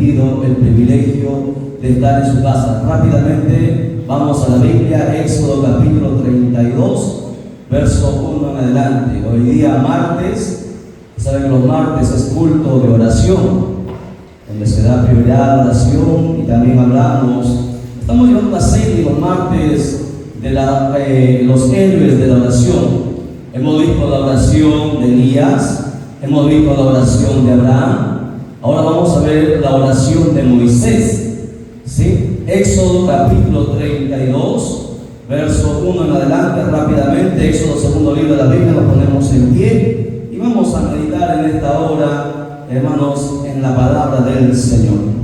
permitido el privilegio de estar en su casa. Rápidamente vamos a la Biblia, Éxodo capítulo 32, verso 1 en adelante. Hoy día martes, saben que los martes es culto de oración, donde se da prioridad a la oración, y también estamos llevando una serie los martes de los héroes de la oración. Hemos visto la oración de Elías, hemos visto la oración de Abraham. Ahora vamos a ver la oración de Moisés, ¿sí? Éxodo capítulo 32, verso 1 en adelante, rápidamente. Éxodo, segundo libro de la Biblia, nos ponemos en pie y vamos a meditar en esta hora, hermanos, en la palabra del Señor.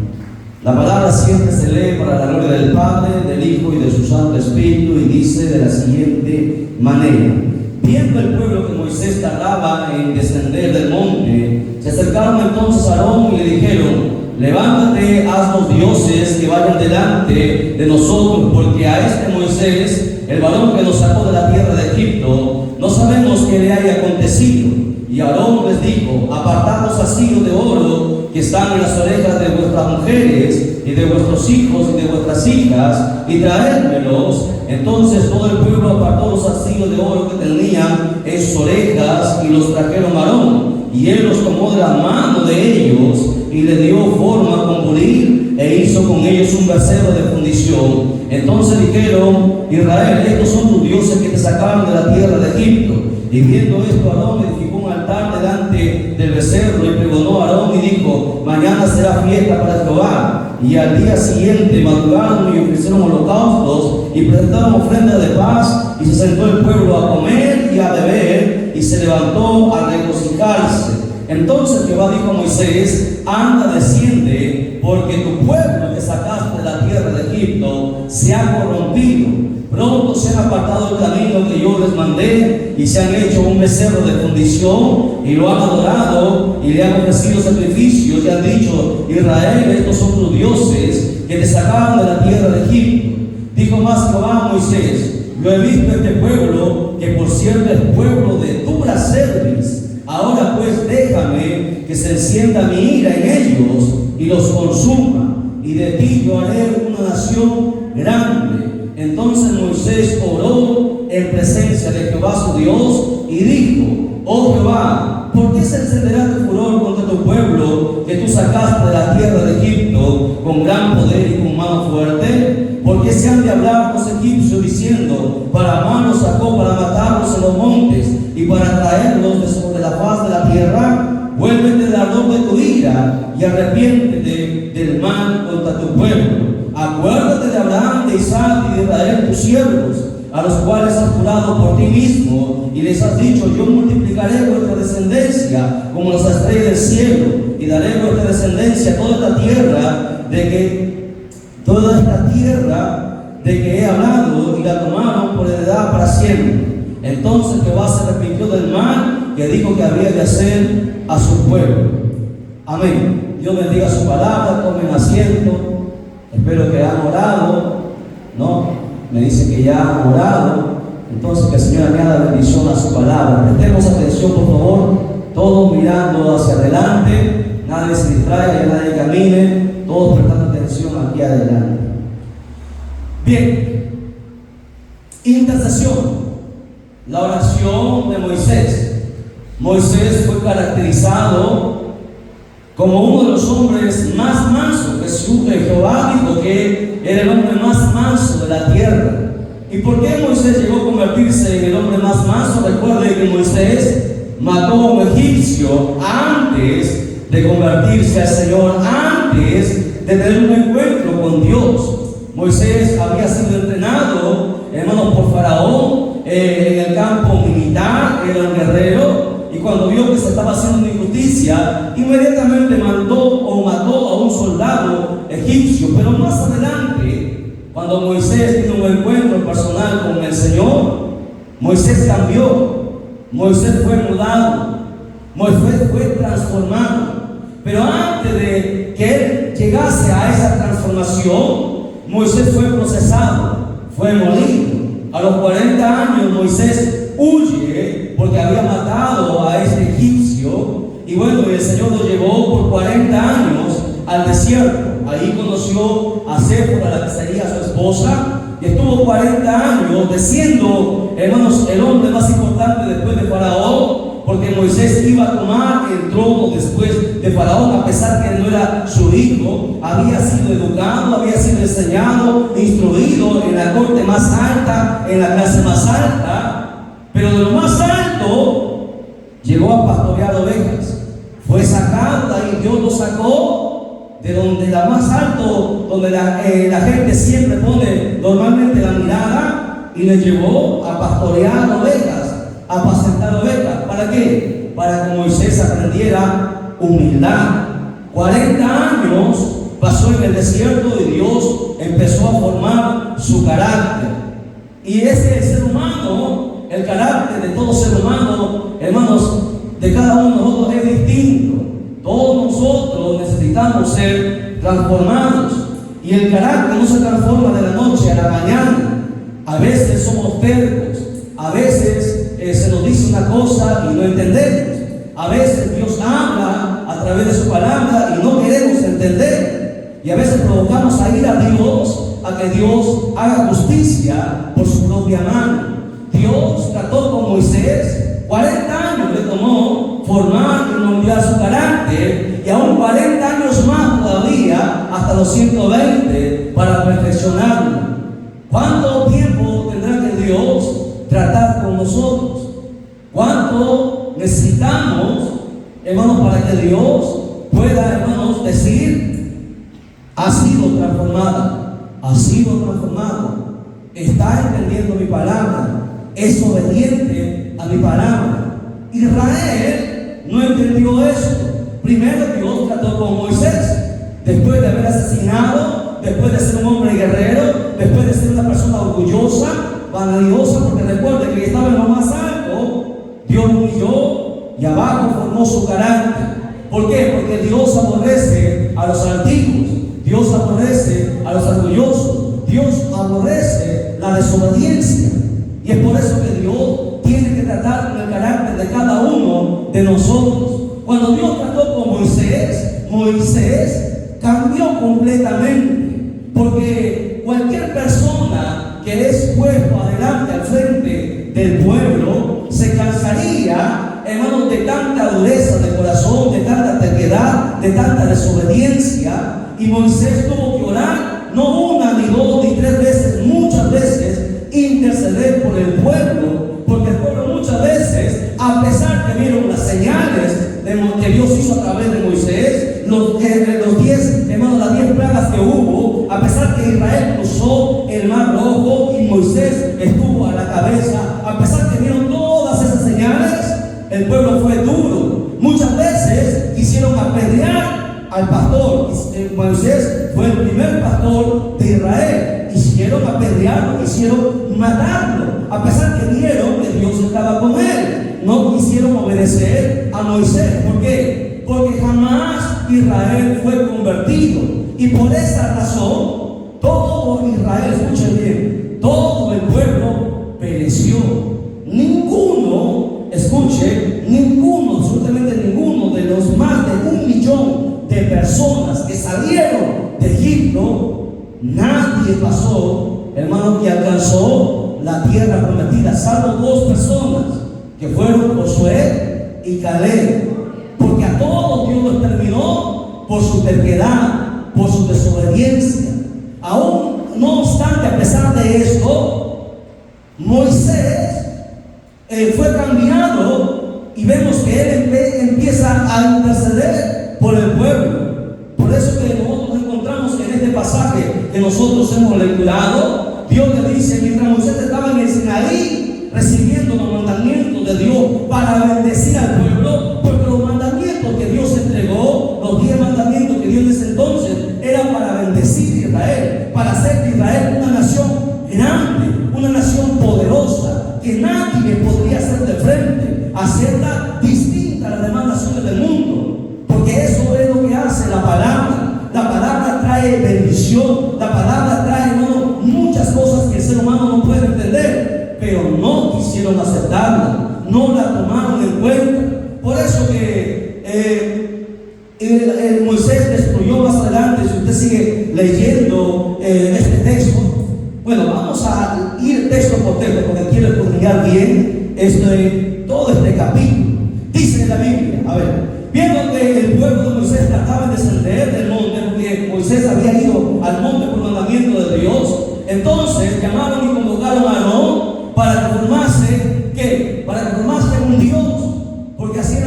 La palabra siempre se lee para la gloria del Padre, del Hijo y de su Santo Espíritu, y dice de la siguiente manera: viendo el pueblo que Moisés tardaba en descender del monte, se acercaron entonces a Aarón y le dijeron: levántate, haznos dioses que vayan delante de nosotros, porque a este Moisés, el varón que nos sacó de la tierra de Egipto, no sabemos qué le haya acontecido. Y Aarón les dijo: apartad los asilos de oro que están en las orejas de vuestras mujeres y de vuestros hijos y de vuestras hijas, y traédmelos. Entonces todo el pueblo apartó los asilos de oro que tenían en sus orejas y los trajeron a Aarón, y él los tomó de la mano de ellos y le dio forma con buril e hizo con ellos un becerro de fundición. Entonces dijeron: Israel, estos son tus dioses que te sacaron de la tierra de Egipto. Y viendo esto, Aarón edificó un altar delante del becerro y pregonó a Aarón y dijo: mañana será fiesta para Jehová. Y al día siguiente madrugaron y ofrecieron holocaustos y presentaron ofrendas de paz, y se sentó el pueblo a comer y a beber, y se levantó a regocijarse. Entonces Jehová dijo a Moisés: anda, desciende, porque tu pueblo que sacaste de la tierra de Egipto se ha corrompido. Pronto se han apartado el camino que yo les mandé, y se han hecho un becerro de fundición, y lo han adorado, y le han ofrecido sacrificios, y han dicho: Israel, estos son tus dioses que te sacaron de la tierra de Egipto. Dijo más Jehová a Moisés: yo he visto este pueblo, que por cierto es pueblo de dura cerviz. Ahora pues déjame que se encienda mi ira en ellos y los consuma, y de ti yo haré una nación grande. Entonces Moisés oró en presencia de Jehová su Dios y dijo: oh Jehová, ¿por qué se encenderá tu furor contra tu pueblo que tú sacaste de la tierra de Egipto con gran poder y con mano fuerte? ¿Por qué se han de hablar los egipcios diciendo: para mano sacó para matarlos en los montes y para traerlos de sobre la faz de la tierra? Vuélvete del ardor de tu ira y arrepiéntete del mal contra tu pueblo. Acuérdate de Abraham, de Isaac y de Israel tus siervos, a los cuales has jurado por ti mismo, y les has dicho: yo multiplicaré vuestra descendencia como las estrellas del cielo, y daré vuestra descendencia a toda esta tierra de que he hablado, y la tomaron por heredad para siempre. Entonces Jehová se arrepintió del mal que dijo que había de hacer a su pueblo. Amén. Dios bendiga su palabra. Tomen asiento. Espero que han orado, ¿no? Me dicen que ya han orado. Entonces que el Señor añada bendición a su palabra. Prestemos atención, por favor, todos mirando hacia adelante, nadie se distraiga, nadie camine, todos prestando atención aquí adelante. Bien, intercesión, la oración de Moisés. Moisés fue caracterizado como uno de los hombres más mansos. Jehová dijo que era el hombre más manso de la tierra. ¿Y por qué Moisés llegó a convertirse en el hombre más manso? Recuerden que Moisés mató a un egipcio antes de convertirse al Señor, antes de tener un encuentro con Dios. Moisés había sido entrenado, hermanos, por Faraón en el campo militar, era un guerrero. Y cuando vio que se estaba haciendo una injusticia, inmediatamente mató a un soldado egipcio. Pero más adelante, cuando Moisés tiene un encuentro personal con el Señor, Moisés cambió, Moisés fue mudado, Moisés fue transformado. Pero antes de que él llegase a esa transformación, Moisés fue procesado, fue molido. A los 40 años Moisés huye porque había matado a este egipcio, y bueno, el Señor lo llevó por 40 años al desierto. Ahí conoció a Séfora, la que sería su esposa, y estuvo 40 años siendo, hermanos, el hombre más importante después de Faraón, porque Moisés iba a tomar el trono después de Faraón, a pesar que no era su hijo. Había sido educado, había sido enseñado, instruido en la corte más alta, en la clase más alta, pero de lo más alto llegó a pastorear ovejas. Fue sacado de ahí, Dios lo sacó de donde la más alto, donde la gente siempre pone normalmente la mirada, y le llevó a pastorear ovejas, a apacentar ovejas. ¿Para qué? Para que Moisés aprendiera humildad. 40 años pasó en el desierto y Dios empezó a formar su carácter. Y ese ser humano, el carácter de todo ser humano, hermanos, de cada uno de nosotros es distinto. Todos nosotros necesitamos ser transformados. Y el carácter no se transforma de la noche a la mañana. A veces somos tercos, a veces se nos dice una cosa y no entendemos. A veces Dios habla a través de su palabra y no queremos entender. Y a veces provocamos a ir a Dios, a que Dios haga justicia por su propia mano. Dios trató con Moisés, 40 años le tomó formar y moldear su carácter, y aún 40 años más todavía, hasta los 120, para perfeccionarlo. ¿Cuánto tiempo tendrá que Dios tratar con nosotros? ¿Cuánto necesitamos, hermanos, para que Dios pueda, hermanos, decir: ha sido transformada, ha sido transformado, está entendiendo mi palabra, es obediente a mi palabra? Israel no entendió eso. Primero Dios trató con Moisés, después de haber asesinado, después de ser un hombre guerrero, después de ser una persona orgullosa, vanidiosa, porque recuerde que estaba en lo más alto, Dios humilló y abajo formó su carácter. ¿Por qué? Porque Dios aborrece a los altivos, Dios aborrece a los orgullosos, Dios aborrece la desobediencia. Y es por eso que Dios tiene que tratar con el carácter de cada uno de nosotros. Cuando Dios trató con Moisés, Moisés cambió completamente, porque cualquier persona que es puesto adelante al frente del pueblo se cansaría, hermanos, de tanta dureza de corazón, de tanta terquedad, de tanta desobediencia. Y Moisés tuvo que orar, no una, ni dos, ni tres veces, muchas veces, interceder por el pueblo, porque el pueblo muchas veces, a pesar que vieron las señales que Dios hizo a través de Moisés, los 10, hermanos, las 10 plagas que hubo, a pesar que Israel cruzó el mar rojo y Moisés estuvo a la cabeza, a pesar que vieron todas esas señales, el pueblo fue duro. Muchas veces quisieron apedrear al pastor. Moisés fue el primer pastor de Israel. Quisieron apedrearlo, quisieron matarlo, a pesar que vieron que Dios estaba con él. No quisieron obedecer a Moisés. ¿Por qué? Porque jamás Israel fue convertido. Y por esa razón, todo Israel, escuchen bien, todo el pueblo pereció. Ninguno, escuche, ninguno, absolutamente ninguno de los más de 1 millón de personas que salieron de Egipto, nadie pasó, hermano, que alcanzó la tierra prometida, salvo 2 personas, que fueron Josué y Caleb, porque a todos Dios los terminó por su terquedad, por su desobediencia. Aún no obstante, a pesar de esto, Moisés fue cambiado, y vemos que él empieza a interceder por el pueblo. Por eso que nosotros encontramos en este pasaje que nosotros hemos lecturado, Dios le dice, mientras Moisés estaba en el Sinaí recibiendo los mandamientos de Dios para bendecir al pueblo, porque los mandamientos que Dios entregó, los 10 mandamientos que Dios desde entonces, eran para bendecir a Israel, para hacer de Israel una nación grande, una nación poderosa, que nadie podría hacer de frente, hacerla distinta a las demás naciones del mundo, porque eso es lo que hace la palabra. La palabra trae bendición, la palabra trae muchas cosas que el ser humano no puede entender, pero no quisieron aceptarla, no la tomaron en cuenta. Por eso que Moisés destruyó más leyendo este texto. Bueno, vamos a ir texto por texto porque quiero escudriñar bien todo este capítulo. Dice la Biblia, a ver, viendo que el pueblo de Moisés trataba de descender del monte, porque Moisés había ido al monte por mandamiento de Dios, entonces llamaron y convocaron a Aarón para que formase, ¿qué? Para que formase un Dios, porque así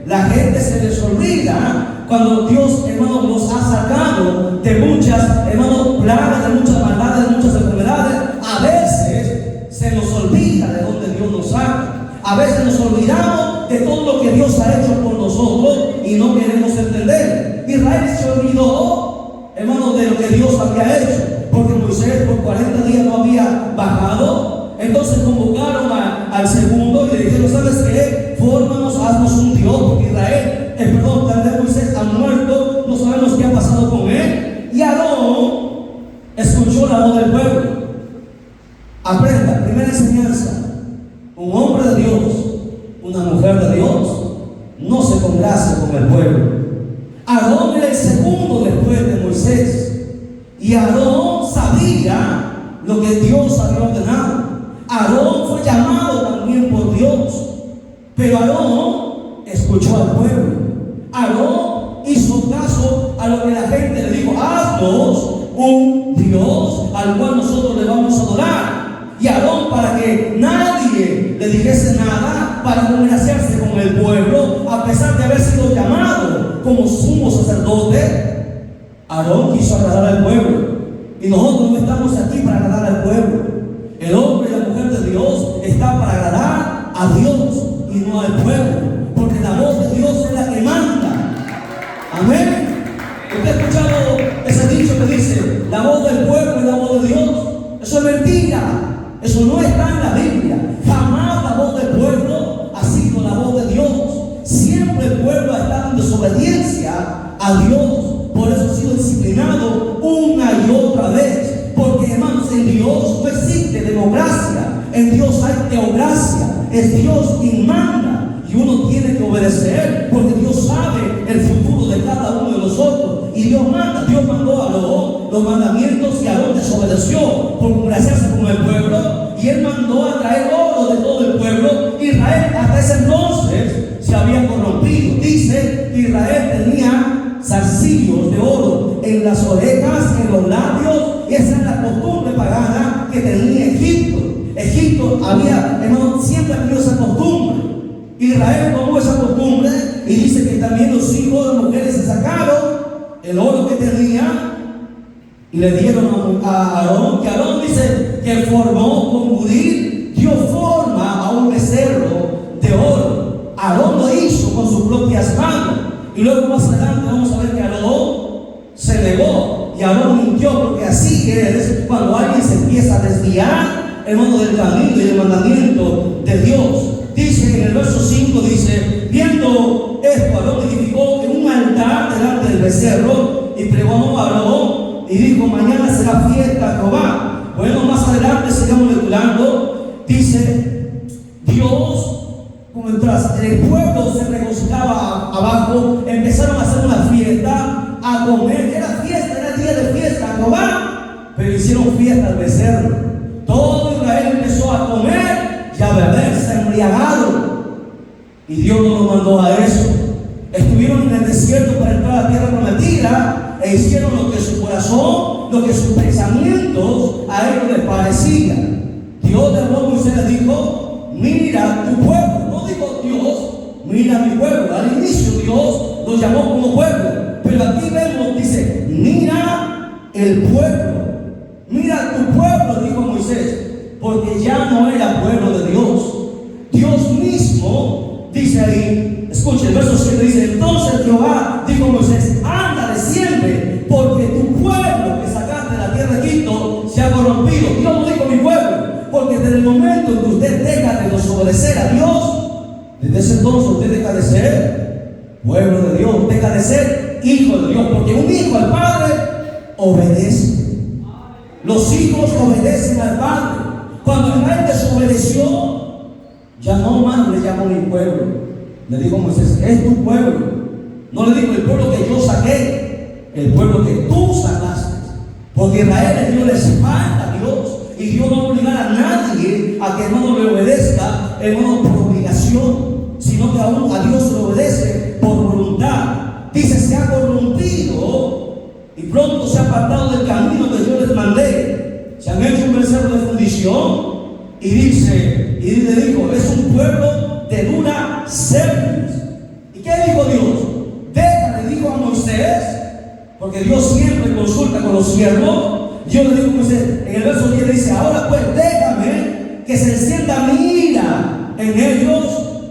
la gente se les olvida cuando Dios, hermano, nos ha sacado de muchas, hermano, plagas, de muchas maldades, de muchas enfermedades. A veces se nos olvida de dónde Dios nos saca. A veces nos olvidamos de todo lo que Dios ha hecho por nosotros y no queremos entender. Israel se olvidó, hermano, de lo que Dios había hecho, porque Moisés por 40 días no había bajado. Entonces convocaron al segundo y le dijeron: ¿sabes qué? Fórmanos, haznos un Dios, porque tal vez Moisés ha muerto, no sabemos qué ha pasado con él. Y Aarón escuchó la voz del pueblo. Aprenda, primera enseñanza: un hombre de Dios, una mujer de Dios, no se complace con el pueblo. Aarón era el segundo después de Moisés, y Aarón sabía lo que Dios había ordenado. Aarón fue llamado también por Dios, pero Aarón escuchó al pueblo. Aarón hizo caso a lo que la gente le dijo: haznos un Dios al cual nosotros le vamos a adorar. Y Aarón, para que nadie le dijese nada, para congraciarse con el pueblo, a pesar de haber sido llamado como sumo sacerdote, Aarón quiso agradar al pueblo. Y nosotros no estamos aquí para agradar al pueblo. El hombre y la mujer de Dios está para agradar a Dios y no al pueblo, porque la voz de Dios es la que manda. Amén. ¿Usted ha escuchado ese dicho que dice: la voz del pueblo y la voz de Dios? Eso es mentira. Eso no está en la Biblia. Jamás la voz del pueblo ha sido la voz de Dios. Siempre el pueblo ha estado en desobediencia a Dios. Por eso ha sido disciplinado una y otra vez. Porque, hermanos, en Dios no existe democracia. En Dios hay teocracia. Es Dios quien manda. Y uno tiene que obedecer, porque Dios sabe el futuro de cada uno de nosotros. Y Dios manda. Dios mandó a Aarón los mandamientos y Aarón desobedeció por congraciarse con el pueblo. Y él mandó a traer oro de todo el pueblo. Israel hasta ese entonces se había corrompido. Dice que Israel tenía zarcillos de oro en las orejas, en los labios. Y esa era la costumbre pagana que tenía Egipto. Egipto había, hermano, siempre ha tenido esa costumbre. Israel tomó esa costumbre y dice que también los hijos de mujeres se sacaron el oro que tenía y le dieron a Aarón, que Aarón dice que formó con budil, dio forma a un becerro de oro. Aarón lo hizo con sus propias manos. Y luego más adelante vamos a ver que Aarón se negó y Aarón mintió, porque así es cuando alguien se empieza a desviar, hermano, del camino y del mandamiento de Dios. Dice en el verso 5, dice: viendo esto, Aarón edificó en un altar delante del becerro y pregonó a Aarón y dijo: mañana será fiesta a Jehová. Bueno, más adelante sigamos lecturando. Dice: Dios, mientras el pueblo se regocijaba abajo, empezaron a hacer una fiesta, a comer. Era fiesta, era día de fiesta a Jehová, pero hicieron fiesta al becerro. Todo Israel empezó a comer y a beber, se embriagaron. Y Dios no nos mandó a eso. Estuvieron en el desierto para entrar a la tierra prometida e hicieron lo que su corazón, lo que sus pensamientos a ellos les parecían. Dios de nuevo Moisés les dijo: mira tu pueblo. No dijo Dios: mira mi pueblo. Al inicio Dios los llamó como pueblo, pero aquí vemos, dice: mira el pueblo. Mira tu pueblo, dijo Moisés, porque ya no era pueblo de Dios. Dios mismo dice ahí, escuche, el verso 7 dice: entonces Jehová dijo a Moisés: anda, desciende, porque tu pueblo que sacaste de la tierra de Egipto se ha corrompido. Dios no dijo mi pueblo, porque desde el momento en que usted deja de desobedecer a Dios, desde ese entonces usted deja de ser pueblo de Dios, deja de ser hijo de Dios, porque un hijo al padre obedece. Los hijos obedecen al padre. Cuando Israel desobedeció, ya no más le llamó mi pueblo. Le dijo Moisés: es tu pueblo. No le dijo el pueblo que yo saqué. el pueblo que tú sacaste. Porque Israel dio la espalda a Dios. Y Dios no obligará a nadie a que no le obedezca, hermano, por obligación, sino que aún a Dios le obedece por voluntad. Dice, se ha corrompido y pronto se ha apartado del camino que yo les mandé. Se han hecho un becerro de fundición. Y dice, y le dijo, es un pueblo de dura cerviz. ¿Y qué dijo Dios? Déjale, dijo a Moisés, porque Dios siempre consulta con los siervos. Dios le dijo a Moisés, en el verso 10 dice, ahora pues déjame que se encienda mi ira en ellos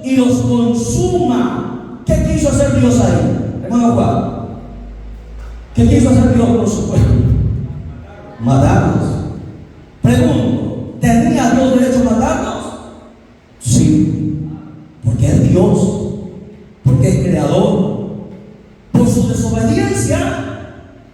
y los consuma. ¿Qué quiso hacer Dios ahí? Hermano Juan, ¿qué quiso hacer Dios por su pueblo? Matarlos. Pregunto, ¿tenía Dios derecho a matarlos? Sí, porque es Dios, porque es creador. Por su desobediencia,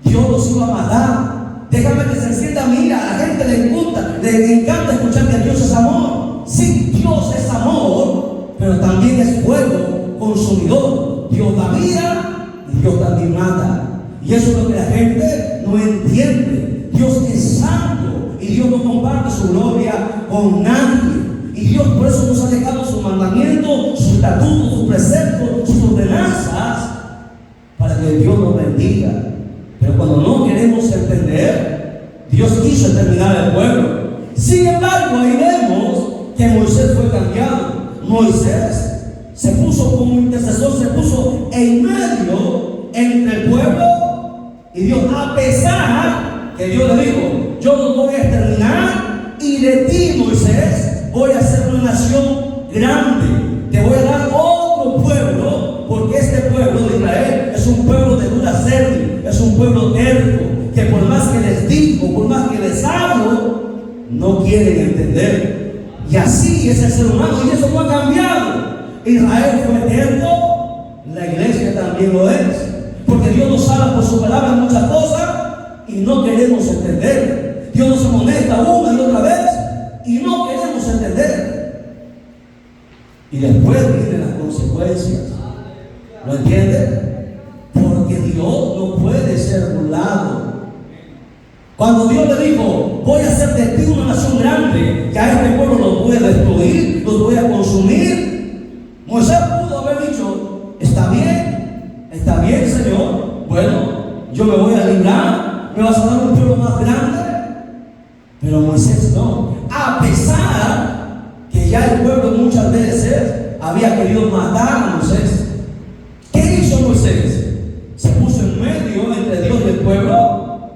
Dios los iba a matar. Déjame que se encienda mi ira. A la gente le encanta escuchar que Dios es amor. Sí, Dios es amor, pero también es fuego consumidor. Dios da vida y Dios también mata. Y eso es lo que la gente no entiende. Dios es santo y Dios no comparte su gloria con nadie. Y Dios por eso nos ha dejado sus mandamientos, sus estatutos, sus preceptos, sus ordenanzas, para que Dios nos bendiga. Pero cuando no queremos entender, Dios quiso exterminar al pueblo. Sin embargo, ahí vemos que Moisés fue cambiado. Moisés se puso como intercesor, se puso en medio entre el pueblo y Dios, a pesar que Dios le dijo, yo los voy a exterminar y de ti, Moisés, voy a hacer una nación grande. Te voy a dar otro pueblo, porque este pueblo de Israel es un pueblo de dura cerviz. Es un pueblo terco, que por más que les digo, por más que les hablo, no quieren entender. Y así es el ser humano, y eso no ha cambiado. Israel fue terco, la iglesia también lo es, porque Dios nos habla por su palabra en muchas cosas y no queremos entender. Dios nos amonesta una y otra vez y no queremos entender. Y después vienen las consecuencias. ¿Lo entienden? Porque Dios no puede ser burlado. Cuando Dios le dijo, voy a hacer de ti una nación grande, que a este pueblo los voy a destruir, los voy a consumir, Moisés pudo haber dicho, está bien, Señor, bueno, yo me voy a librar, me vas a dar un pueblo más grande. Pero Moisés no, a pesar que ya el pueblo muchas veces había querido matar a Moisés. ¿Qué hizo Moisés? Se puso en medio entre Dios y el pueblo.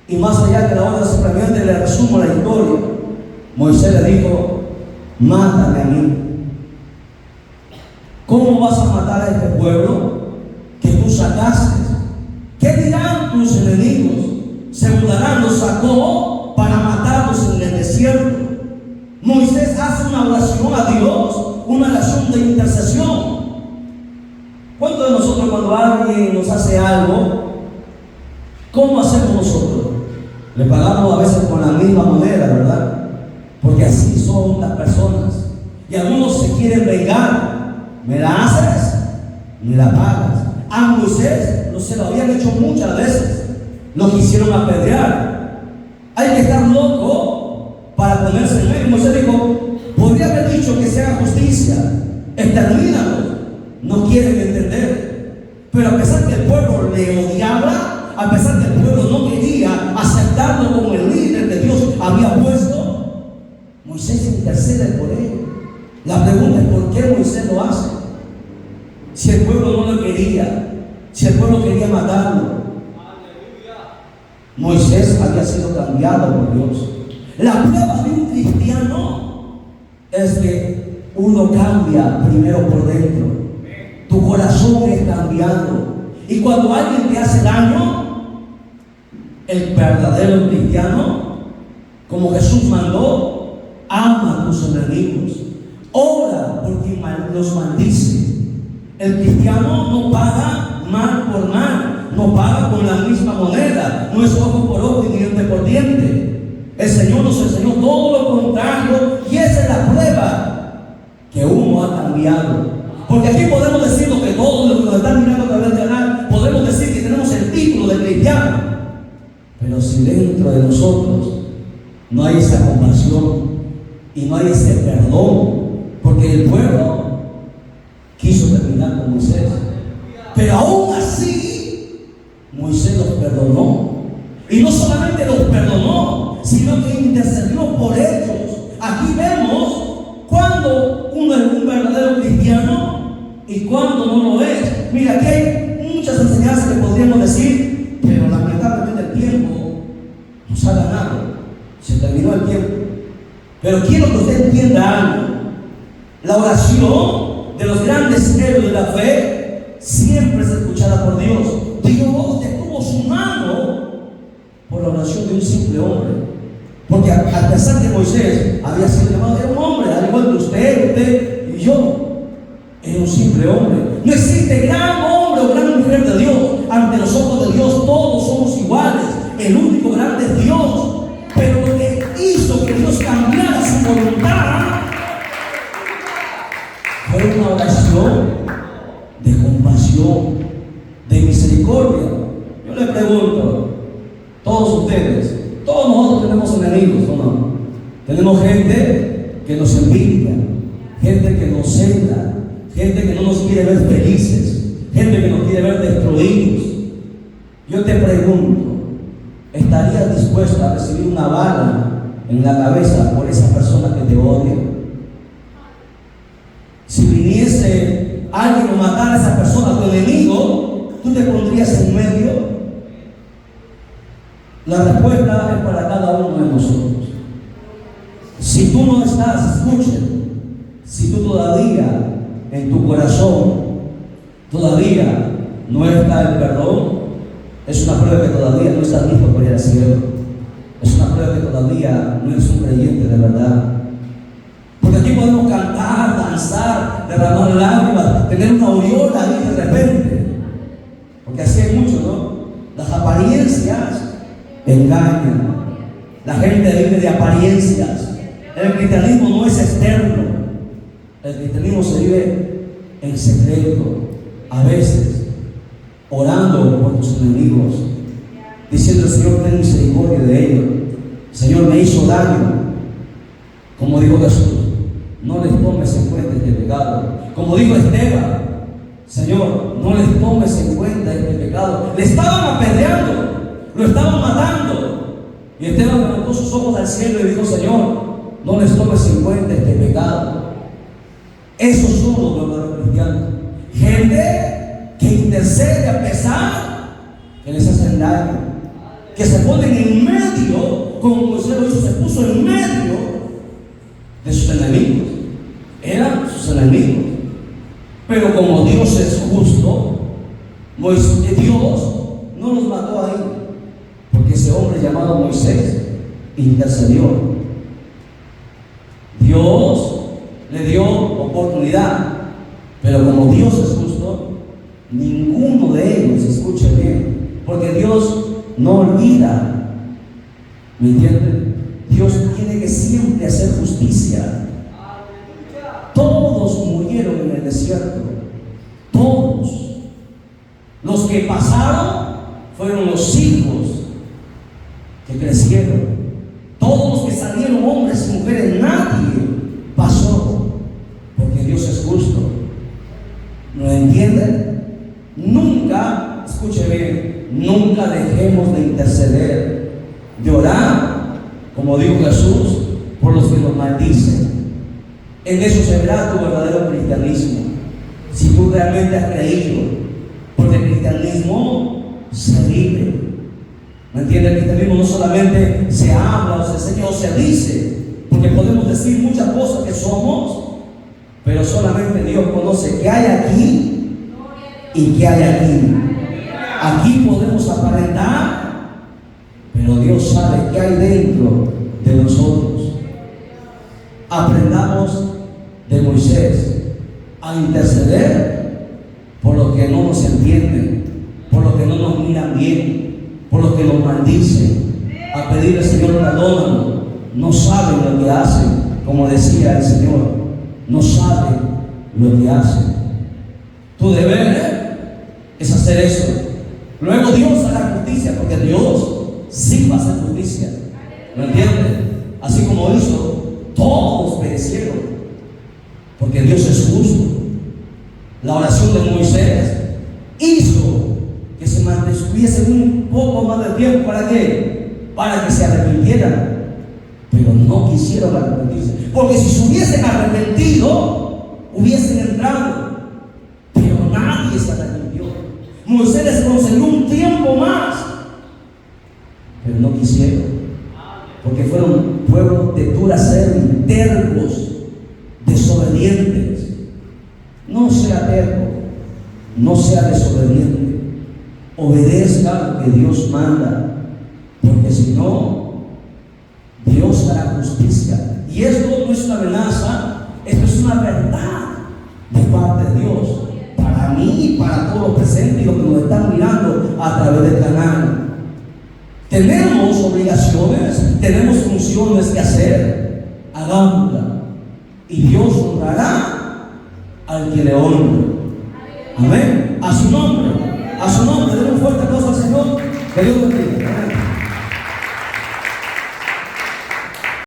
Y más allá que la hora simplemente le resumo la historia. Moisés le dijo, mátame a mí. ¿Cómo vas a matar a este pueblo que tú sacaste? ¿Qué dirán tus enemigos? Se mudarán, los sacó para matarlos en el desierto. Moisés hace una oración a Dios, una oración de intercesión. ¿Cuántos de nosotros cuando alguien nos hace algo, cómo hacemos nosotros? Le pagamos a veces con la misma moneda, ¿verdad? Porque así son las personas. Y algunos se quieren vengar. ¿Me la haces? Me la pagas. A Moisés no se lo habían hecho muchas veces. Lo quisieron apedrear. Hay que estar loco para ponerse en medio. Moisés dijo, podría haber dicho que se haga justicia, extermínalos. No quieren entender. Pero a pesar que el pueblo le odiaba, a pesar que el pueblo no quería aceptarlo como el líder que Dios había puesto, Moisés intercede por él. La pregunta es ¿por qué Moisés lo hace? Si el pueblo no lo quería, si el pueblo quería matarlo. Moisés había sido cambiado por Dios. La prueba de un cristiano es que uno cambia primero por dentro. Tu corazón es cambiado. Y cuando alguien te hace daño, el verdadero cristiano, como Jesús mandó, ama a tus enemigos. Ora por quien los maldice. El cristiano no paga mal por mal, no paga con la misma moneda, no es ojo por ojo y diente por diente. El Señor nos enseñó todo lo contrario y esa es la prueba que uno ha cambiado. Porque aquí podemos decir lo que todos los que nos están mirando a través del canal, podemos decir que tenemos el cambiar. Pero si dentro de nosotros no hay esa compasión y no hay ese perdón, porque el pueblo quiso terminar con Moisés, pero aún así Moisés los perdonó, y no solamente los perdonó, sino que intercedió por ellos. Aquí vemos cuando uno es un verdadero cristiano y cuando no lo es. Mira, aquí hay muchas enseñanzas que podríamos decir, pero lamentablemente el tiempo nos ha ganado, se terminó el tiempo. Pero quiero que usted entienda algo: la oración de los grandes héroes de la fe siempre es escuchada por Dios. Dios detuvo su mano por la oración de un simple hombre, porque a pesar que Moisés había sido llamado, era un hombre, al igual que usted y yo, era un simple hombre. No existe gran hombre o gran mujer de Dios. Ante los ojos de Dios todos somos iguales. El único grande es Dios. Pero lo que hizo que Dios cambiara su voluntad fue una oración de compasión, de misericordia. Yo le pregunto, todos ustedes, todos nosotros tenemos enemigos, ¿o no? Tenemos gente que nos envidia, gente que nos cela, gente que no nos quiere ver felices, gente que nos quiere ver destruidos. Yo te pregunto, ¿estarías dispuesto a recibir una bala en la cabeza por esa persona que te odia? Si viniese alguien a matar a esa persona, tu enemigo, ¿tú te pondrías en medio? La respuesta es para cada uno de nosotros. Si tú no estás, escuchen, si tú todavía en tu corazón todavía no está el perdón, es una prueba que todavía no estás listo para ir al cielo. Es una prueba que todavía no eres un creyente de verdad. Porque aquí podemos cantar, danzar, derramar lágrimas, tener una aureola ahí de repente. Porque así hay mucho, ¿no? Las apariencias engañan. La gente vive de apariencias. El cristianismo no es externo. El cristianismo se vive en secreto. A veces, orando por tus enemigos, diciendo: Señor, ten misericordia de ellos. Señor, me hizo daño. Como dijo Jesús, no les tomes en cuenta este pecado. Como dijo Esteban, Señor, no les tomes en cuenta este pecado. Le estaban apedreando, lo estaban matando, y Esteban levantó sus ojos al cielo y dijo: Señor, no les tomes en cuenta este pecado. Esos son los verdaderos cristianos. Gente que intercede a pesar que les hacen daño, que se ponen en medio, como Moisés lo hizo, se puso en medio de sus enemigos. Eran sus enemigos. Pero como Dios es justo, Dios no los mató ahí, porque ese hombre llamado Moisés intercedió. Dios le dio oportunidad, pero como Dios es justo, ninguno de ellos, escuche bien, porque Dios no olvida. ¿Me entienden? Dios tiene que siempre hacer justicia. Todos murieron en el desierto. Todos. Los que pasaron fueron los hijos que crecieron. Todos los que salieron, hombres y mujeres, nadie pasó, porque Dios es justo. ¿No entienden? Nunca, escuche bien, nunca dejemos de interceder, de orar, como dijo Jesús, por los que nos maldicen. En eso se verá tu verdadero cristianismo, si tú realmente has creído, porque el cristianismo se vive. ¿Me entiendes? El cristianismo no solamente se habla o se enseña o se dice, porque podemos decir muchas cosas que somos, pero solamente Dios conoce qué hay aquí y qué hay aquí. Aquí podemos aparentar, pero Dios sabe qué hay dentro de nosotros. Aprendamos de Moisés a interceder por los que no nos entienden, por los que no nos miran bien, por los que nos maldicen, a pedirle: Señor, perdónanos. No saben lo que hacen, como decía el Señor, no saben lo que hacen. Tu deber es hacer eso. Luego Dios hará justicia, porque ¿Me entiendes? Así como hizo, todos perecieron, porque Dios es justo. La oración de Moisés hizo que se mantuviesen un poco más de tiempo. ¿Para qué? Para que se arrepintieran. Pero no quisieron arrepentirse, porque si se hubiesen arrepentido, hubiesen entrado. Pero nadie se arrepintió. Moisés les concedió un tiempo más, pero no quisieron, porque fueron pueblos de dura cerviz, tercos, desobedientes. No sea terco, no sea desobediente, obedezca lo que Dios manda, porque si no, Dios hará justicia. Y esto no es una amenaza, esto es una verdad de parte de Dios, para mí y para todos los presentes y los que nos están mirando a través del canal. Tenemos obligaciones, tenemos funciones que hacer, hagámoslas, y Dios honrará al que le honre. Amén. A su nombre, denle un fuerte aplauso al Señor. Que Dios bendiga.